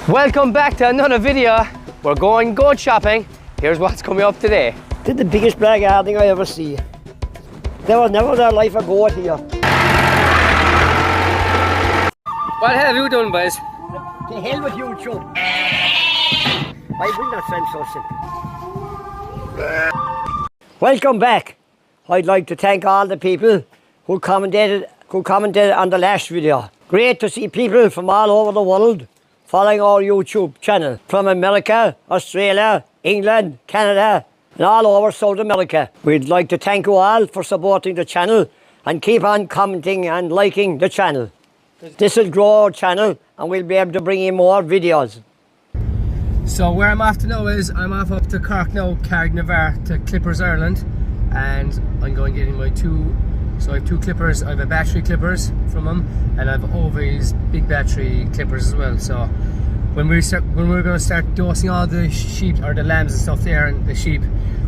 Welcome back to another video. We're going goat shopping. Here's what's coming up today. Did the biggest blackguard thing I ever see. There was never in their life a goat here. What have you done, boys? To hell with YouTube. I will not censor it. Welcome back. I'd like to thank all the people who commented on the last video. Great to see people from all over the world following our YouTube channel. From America, Australia, England, Canada, and all over South America. We'd like to thank you all for supporting the channel and keep on commenting and liking the channel. This will grow our channel and we'll be able to bring you more videos. So where I'm off to now is I'm off up to Cork now, Carricknavar to Clippers Ireland, and I'm going getting my so I have two clippers. I have a battery clippers from them, and I have Ovi's big battery clippers as well. So when we're going to start dosing all the sheep or the lambs and stuff there and the sheep,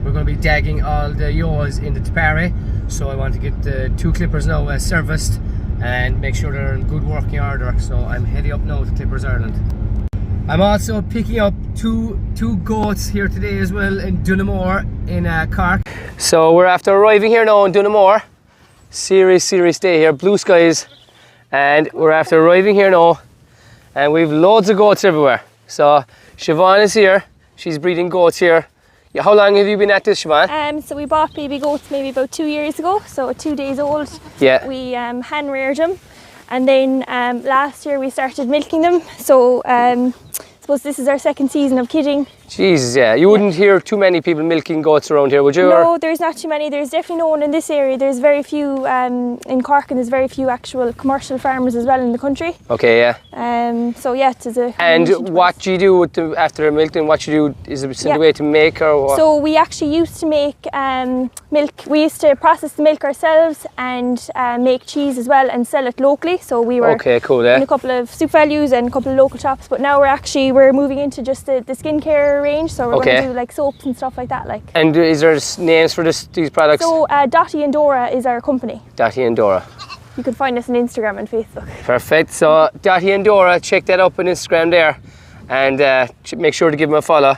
we're going to be dagging all the ewes in the tapari. So I want to get the two clippers now serviced and make sure they're in good working order. So I'm heading up now to Clippers Ireland. I'm also picking up two goats here today as well in Dunamore in Cork. So we're after arriving here now in Dunamore. Serious day here, blue skies, and we're after arriving here now, and we've loads of goats everywhere. So Siobhan is here, she's breeding goats here. Yeah, how long have you been at this, Siobhan? So we bought baby goats maybe about 2 years ago, so 2 days old. Yeah. We hand reared them, and then last year we started milking them. So I suppose this is our second season of kidding. Jesus, yeah. You wouldn't hear too many people milking goats around here, would you? No, there's not too many. There's definitely no one in this area. There's very few in Cork, and there's very few actual commercial farmers as well in the country. Okay, yeah. So yeah, it's a. And what do you do with them after they're milked? And what you do is it sent away to make or what? So we actually used to make milk. We used to process the milk ourselves and make cheese as well and sell it locally. So we were okay, cool, yeah. in a couple of soup values and a couple of local shops. But now we're moving into just the skincare range. So we're going to do like soaps and stuff like that. And is there names for these products? So Dottie and Dora is our company. Dottie and Dora. You can find us on Instagram and Facebook. Perfect. So Dottie and Dora, check that up on Instagram there, and make sure to give them a follow.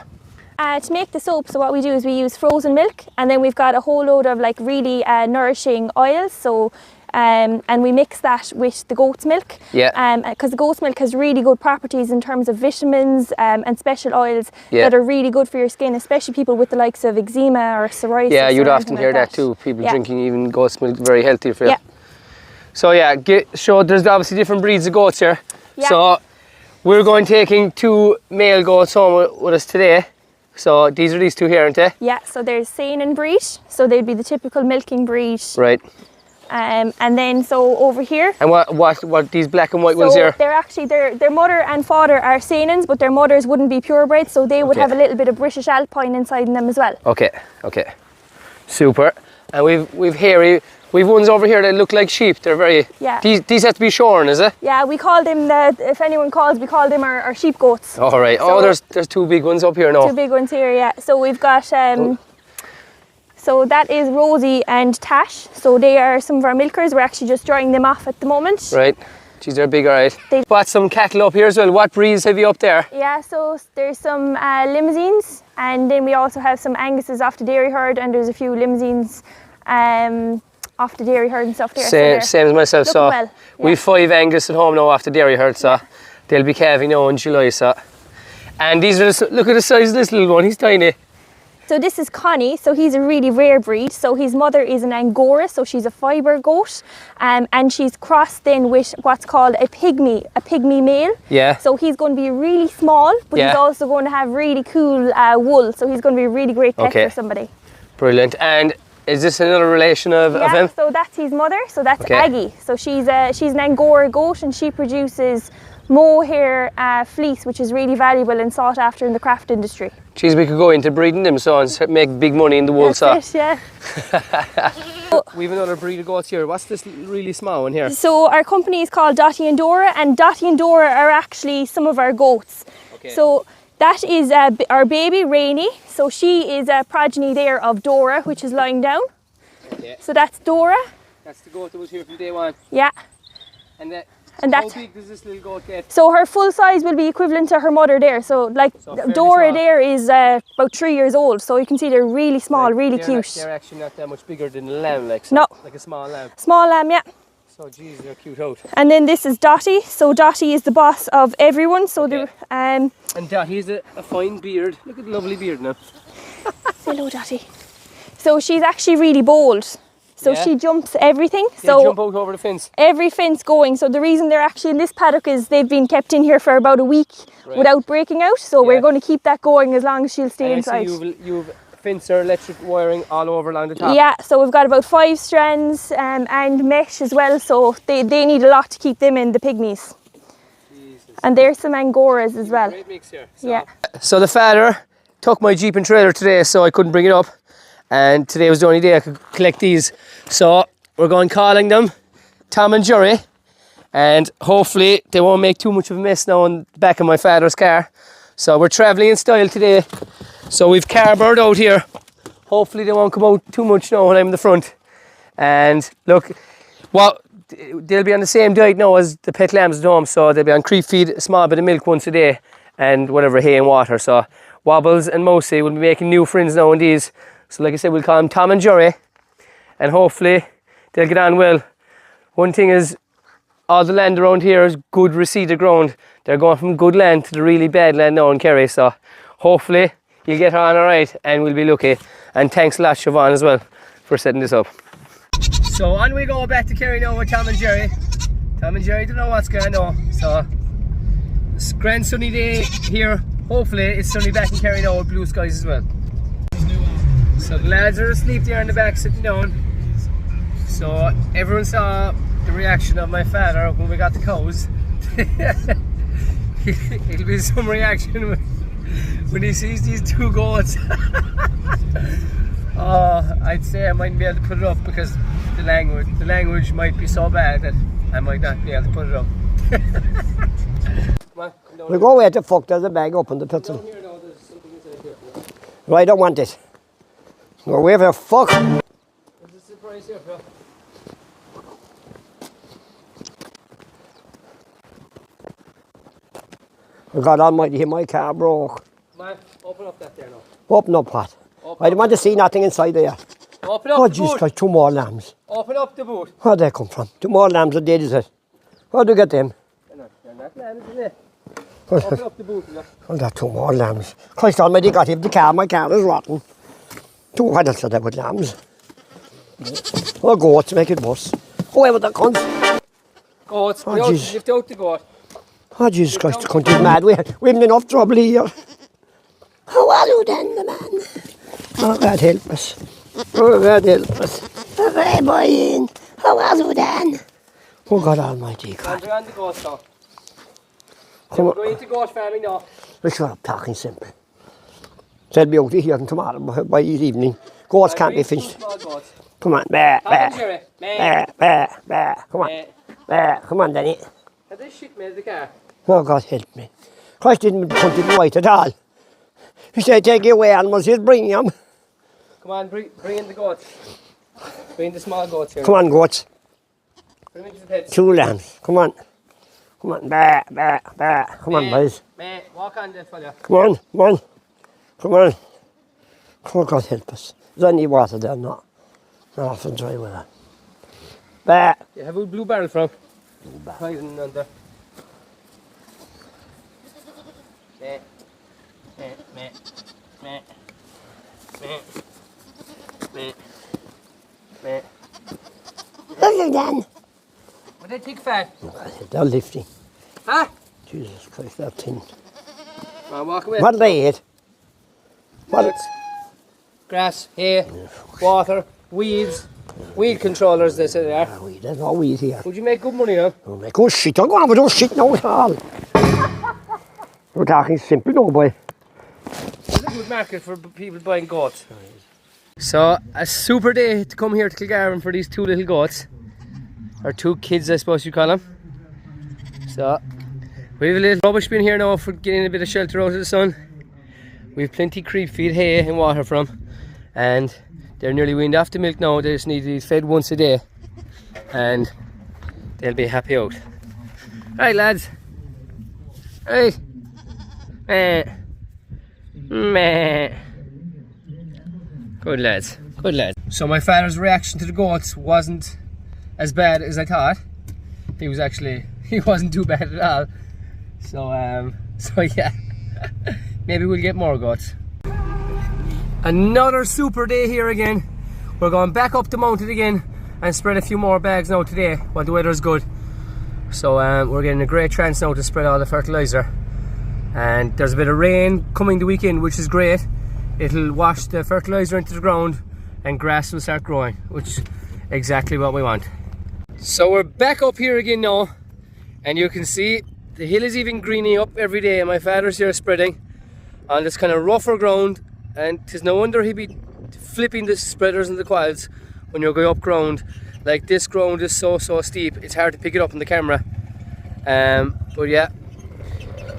To make the soap, so what we do is we use frozen milk, and then we've got a whole load of like really nourishing oils. So and we mix that with the goat's milk. Yeah. Because the goat's milk has really good properties in terms of vitamins and special oils that are really good for your skin, especially people with the likes of eczema or psoriasis. Yeah, you'd often hear that too. People drinking even goat's milk, very healthy for you. Yeah. So yeah, there's obviously different breeds of goats here. Yeah. So we're taking two male goats home with us today. So these are these two here, aren't they? Yeah, so there's Seinen breed, so they'd be the typical milking breed. Right. And then so over here. And what these black and white ones here? They're actually their mother and father are Seinens, but their mothers wouldn't be purebreds, so they would have a little bit of British Alpine inside in them as well. Okay. Super. And we've ones over here that look like sheep. They're very These have to be shorn, is it? Yeah, we call them if anyone calls, we call them our sheep goats. All right. So there's two big ones up here now. Two big ones here, yeah. So we've got so that is Rosie and Tash. So they are some of our milkers. We're actually just drying them off at the moment. Right. Geez, they're big, all right. Bought some cattle up here as well. What breeds have you up there? Yeah, so there's some limousines, and then we also have some Anguses off the dairy herd, and there's a few limousines off the dairy herd and stuff there. Same as myself. So we've 5 Angus at home now off the dairy herd, so they'll be calving now in July. So, and these are look at the size of this little one. He's tiny. So this is Connie, so he's a really rare breed. So his mother is an Angora, so she's a fibre goat, and she's crossed then with what's called a pygmy male. Yeah. So he's going to be really small, but he's also going to have really cool wool, so he's going to be a really great pet for somebody. Brilliant. And is this another relation of him? Yeah, so that's his mother, so that's Aggie. So she's an Angora goat, and she produces mohair fleece, which is really valuable and sought after in the craft industry. Geez, we could go into breeding them so and make big money in the wool. That's it, yeah. We've another breed of goats here. What's this really small one here? So our company is called Dottie and Dora, and Dottie and Dora are actually some of our goats. Okay. So that is our baby Rainy. So she is a progeny there of Dora, which is lying down. Okay. So that's Dora. That's the goat that was here from day one. Yeah. And And How that's big does this little goat get? so her full size will be equivalent to her mother there. So like fairly Dora small. there is about 3 years old. So you can see they're really small, Like, really they're cute. They're actually not that much bigger than a lamb, like so, No. like a small lamb. Small lamb, yeah. So geez, they're cute out. And then this is Dottie. So Dottie is the boss of everyone. So Okay. the And he's a fine beard. Look at the lovely beard now. hello Dottie. So she's actually really bold. So Yeah. she jumps everything. They So jump out over the fence. every fence going. So the reason they're actually in this paddock is they've been kept in here for about a week Right. without breaking out. So Yeah. we're going to keep that going as long as she'll stay And I inside. see you've fence or electric wiring all over along the top. Yeah, so we've got about 5 strands and mesh as well. So they need a lot to keep them in, the pygmies. Jesus. And there's some Angoras as well. Great mix here. Yeah. So the father took my Jeep and trailer today, so I couldn't bring it up. And today was the only day I could collect these. So we're going calling them Tom and Jerry. And hopefully they won't make too much of a mess now in the back of my father's car. So we're travelling in style today. So we've cardboard out here. Hopefully they won't come out too much now when I'm in the front. And look, well, they'll be on the same diet now as the pet lambs at home. So they'll be on creep feed, a small bit of milk once a day, and whatever hay and water. So Wobbles and Mousy will be making new friends now in these. So like I said, we'll call them Tom and Jerry. And hopefully they'll get on well. One thing is, all the land around here is good reseeded ground. They're going from good land to the really bad land now in Kerry. So hopefully you'll get her on all right and we'll be lucky. And thanks a lot, Siobhan, as well, for setting this up. So on we go back to Kerry now with Tom and Jerry. Tom and Jerry don't know what's going on. So it's a grand sunny day here. Hopefully it's sunny back in Kerry now with blue skies as well. So the lads are asleep there in the back sitting down. So everyone saw the reaction of my father when we got the cows. It'll be some reaction when he sees these 2 goats. Oh, I'd say I mightn't be able to put it up because the language might be so bad that I might not be able to put it up. Come on, come down We'll go where the fuck there's a bag up in the pits. down here now, there's something inside here. No, I don't want it. Go away for the fuck. There's a surprise here, Phil. Oh, God almighty, my car broke. Man, open up that there now. Open up what? I don't want to see nothing inside there. Open up Oh, the Jesus boot. Christ, 2 more lambs. Open up the boot. Where'd they come from? 2 more lambs are dead, is it? Where'd you get them? They're not lambs, isn't it? Open up the boot, look. Oh, that's 2 more lambs. Christ almighty, got him the car. My car is rotten. 2 adults are there with lambs. Oh, goats, make it worse. Go away with the cunts. Goats, Oh, Jesus. lift out the goat. Oh, Jesus Christ, the cunt is mad. We're in enough trouble here. How are you then, the man? Oh, God help us. Oh, God help us. Hey, boy, in. How are you then? Oh, God almighty, God. We're on the goats now. Come We're on. going to goat farming now. Let's start talking simple. They'll be out of here tomorrow by evening. Goats can't be finished. Small goats. Come on, bear, Tom and bear, Jerry. Man. bear, bear, bear. Come on, bear. Come on, Danny. Has this shit made the car? Oh, God help me. Christ didn't put it right at all. He said, take away animals, he'll bring them. Come on, bring in the goats. Bring the small goats here. Come on, goats. Bring them to the pits. 2 lambs. Come on. Come on, bear, bear, bear. Come on, boys. Man, walk on there, fella. Come on, come on. Come on. Oh, God help us. Is there any water there? No. No, off and dry with that. Bear. You have a blue barrel from? Blue barrel. Poison under. Meh. Meh. Meh. Meh. Meh. Meh. Meh. Look at them. What they take fat? Oh, God help. They're lifting. Huh? Jesus Christ, they're thin. Come on, walk away. What do they eat? What? Nuts, grass, hay, water, weeds, weed controllers, they say they are. There's no wheat here. Would you make good money now? Don't make good shit. Don't go on with those shit now at all. We're talking simple now, boy. There's a good market for people buying goats. So, a super day to come here to Kilgarvan for these 2 little goats. Or 2 kids, I suppose you call them. So, we have a little rubbish bin here now for getting a bit of shelter out of the sun. We have plenty creep feed, hay and water from. And they're nearly weaned off the milk now. They just need to be fed once a day. And they'll be happy out. Right, lads. Right. Meh. Good lads. Good lads. So my father's reaction to the goats wasn't as bad as I thought. He wasn't too bad at all. So yeah. Maybe we'll get more goats. Another super day here again. We're going back up the mountain again and spread a few more bags now today while the weather is good. So we're getting a great chance now to spread all the fertilizer. And there's a bit of rain coming the weekend, which is great. It'll wash the fertilizer into the ground and grass will start growing, which is exactly what we want. So we're back up here again now, and you can see the hill is even greening up every day, and my father's here spreading on this kind of rougher ground, and 'tis no wonder he'd be flipping the spreaders and the coils when you're going up ground. Like, this ground is so steep, it's hard to pick it up in the camera. But yeah,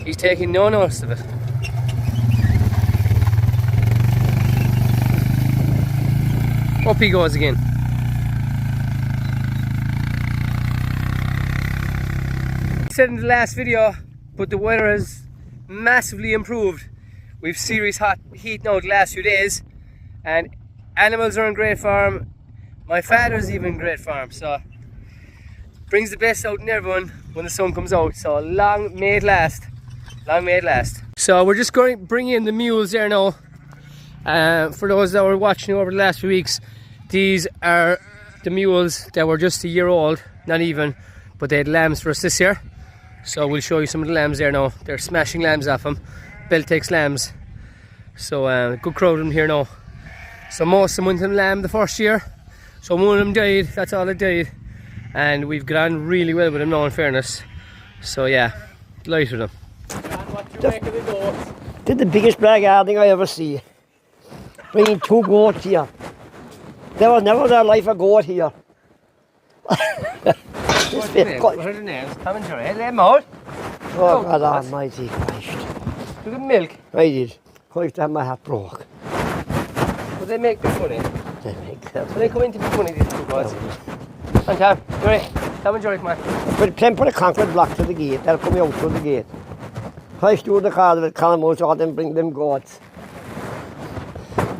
he's taking no notice of it. Up he goes again. I said in the last video, but the weather has massively improved. We've serious hot heat now the last few days, and animals are in great form. My father's even in great form, so brings the best out in everyone when the sun comes out. So long may it last. Long may it last. So we're just going to bring in the mules there now. For those that were watching over the last few weeks, these are the mules that were just a year old, not even, but they had lambs for us this year. So we'll show you some of the lambs there now. They're smashing lambs off them. Beltex lambs. So good crowd of them here now. So most of them went on lamb the first year. So one of them died, that's all it died. And we've got on really well with them now, in fairness. So yeah, delighted with them. Did the biggest blackguarding I ever see. Bringing 2 goats here. There was never in their life a goat here. What are the names? Come and try it. Let them out. Oh, God almighty Christ. Look at milk. I did. I used to have my hat broke. But they make big money. They make that. So they come into big money, these 2 goats. And Tom, you ready? Come and join it, man. But put a concrete block to the gate. They'll come out through the gate. I stood the car with camels out and bring them goats.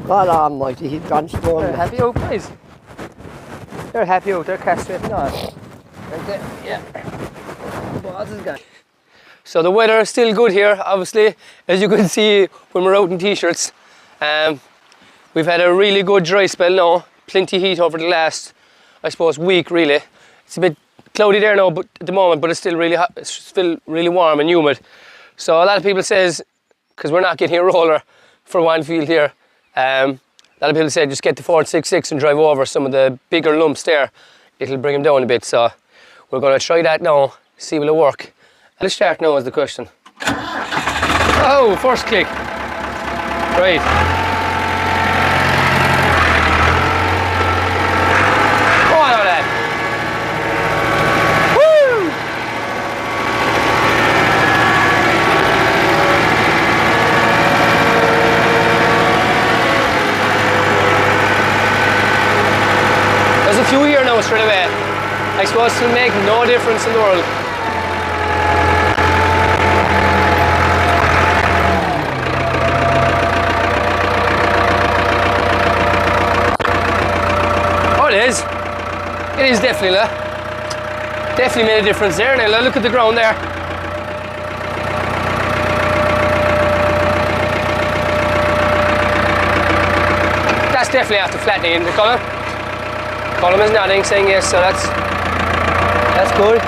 God almighty, he's gone stolen. They're happy out, guys. They're happy out, they're castrating on. Right there, yeah. Boss is gone. So the weather is still good here, obviously, as you can see when we're out in t-shirts. We've had a really good dry spell now. Plenty heat over the last, I suppose, week really. It's a bit cloudy there now but at the moment, but it's still really hot. It's still really warm and humid. So a lot of people says, because we're not getting a roller for one field here, a lot of people say just get the 466 and drive over some of the bigger lumps there. It'll bring them down a bit. So we're going to try that now, see will it work. Let's start now is the question. Oh, first click. Right. A few here now straight away. I suppose it'll make no difference in the world. Oh, it is. It is definitely. Definitely made a difference there. Now look at the ground there. That's definitely after flattening in the colour. Column is nodding, saying yes, so that's good.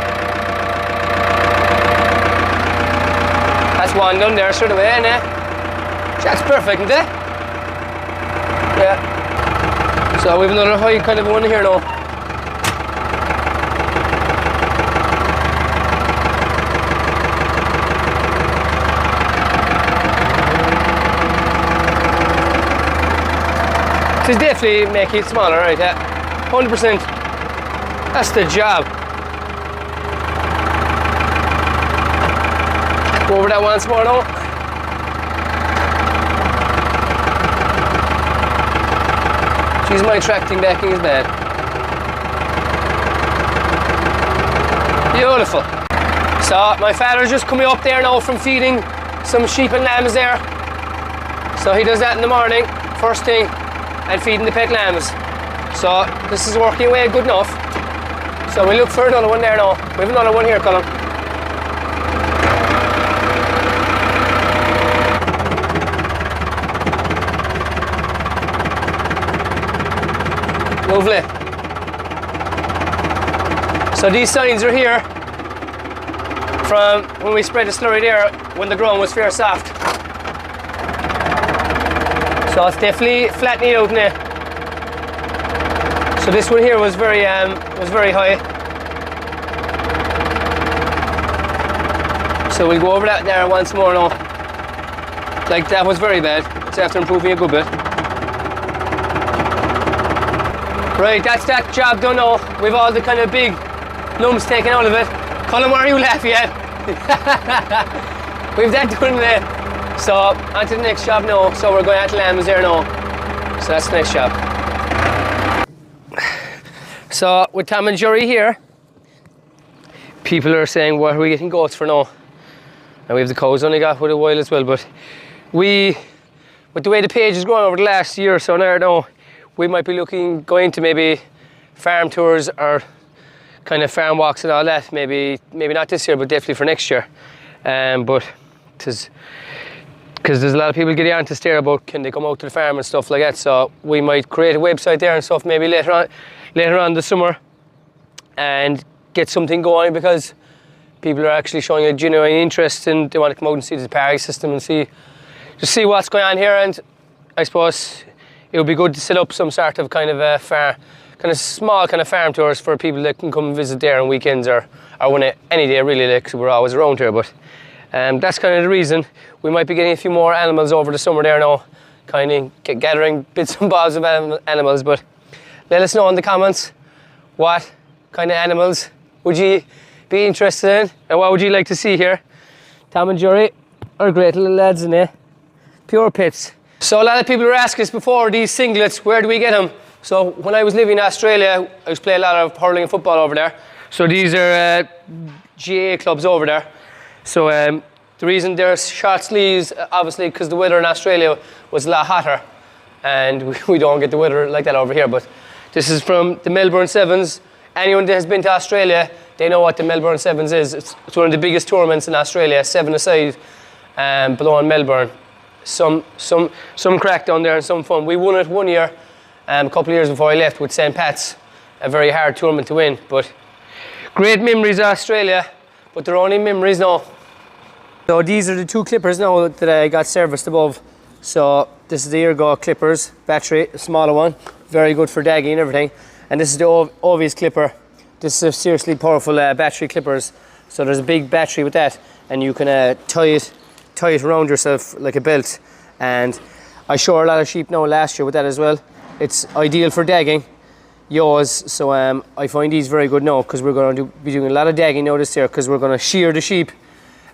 That's one done there straight away, isn't it? That's perfect, isn't it? Yeah. So we have another high kind of one here now. It's definitely making it smaller, right? Yeah. 100%. That's the job. Go over that once more now. Jeez, my tracting backing is bad. Beautiful. So my father's just coming up there now from feeding some sheep and lambs there. So he does that in the morning, first thing, and feeding the pet lambs. So this is working away good enough. So we look for another one there now. We have another one here, Colin. Lovely. So these signs are here from when we spread the slurry there when the ground was fair soft. So it's definitely flattening out now. So this one here was very high. So we'll go over that there once more now. Like that was very bad. It's after improving a good bit. Right, that's that job done now. We've all the kind of big lumps taken out of it. Colin, why are you laughing at? We've that done there. So on to the next job now. So we're going out to lambs there now. So that's the next job. So with Tom and Jerry here, people are saying, what are we getting goats for now? And we have the cows only got for a while as well, but with the way the page is growing over the last year or so now, we might be going to maybe farm tours or kind of farm walks and all that. Maybe not this year, but definitely for next year. But because there's a lot of people getting on to stare about can they come out to the farm and stuff like that. So we might create a website there and stuff maybe later on this summer and get something going, because people are actually showing a genuine interest and they want to come out and see the park system and see what's going on here. And I suppose it would be good to set up some sort of kind of a small kind of farm tours for people that can come and visit there on weekends or any day really, like, 'cause we're always around here. But that's kind of the reason. We might be getting a few more animals over the summer there now, kind of gathering bits and bobs of animals. But let us know in the comments what kind of animals would you be interested in and what would you like to see here. Tom and Jerry are great little lads in there, pure pits. So a lot of people were asking us before, these singlets, where do we get them? So when I was living in Australia, I used to play a lot of hurling and football over there. So these are GAA clubs over there. So the reason there's short sleeves, obviously, because the weather in Australia was a lot hotter, and we don't get the weather like that over here. But this is from the Melbourne Sevens. Anyone that has been to Australia, they know what the Melbourne Sevens is. It's one of the biggest tournaments in Australia, 7-a-side, below in Melbourne. Some crack down there and some fun. We won it one year, a couple of years before I left, with St. Pat's, a very hard tournament to win. But great memories of Australia, but they're only memories now. So these are the two clippers now that I got serviced above. So this is the Ergo clippers, battery, a smaller one, very good for dagging and everything. And this is the Ovi's clipper. This is a seriously powerful battery clippers. So there's a big battery with that, and you can tie it around yourself like a belt. And I shore a lot of sheep now last year with that as well. It's ideal for dagging yaws. So I find these very good now, because we're going to be doing a lot of dagging now this year, because we're going to shear the sheep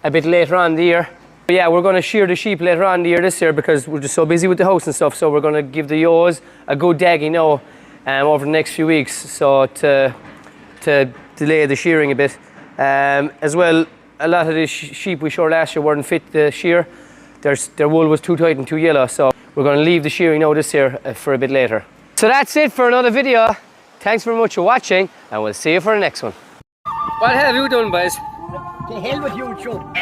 a bit later on in the year. But yeah, we're going to shear the sheep later on in the year this year, because we're just so busy with the house and stuff. So we're going to give the yaws a good dagging now over the next few weeks, so to delay the shearing a bit. As well, a lot of the sheep we shore last year weren't fit to shear. Their wool was too tight and too yellow, so we're going to leave the shearing now this year for a bit later. So that's it for another video. Thanks very much for watching, and we'll see you for the next one. What have you done, boys? The hell with you, Joe.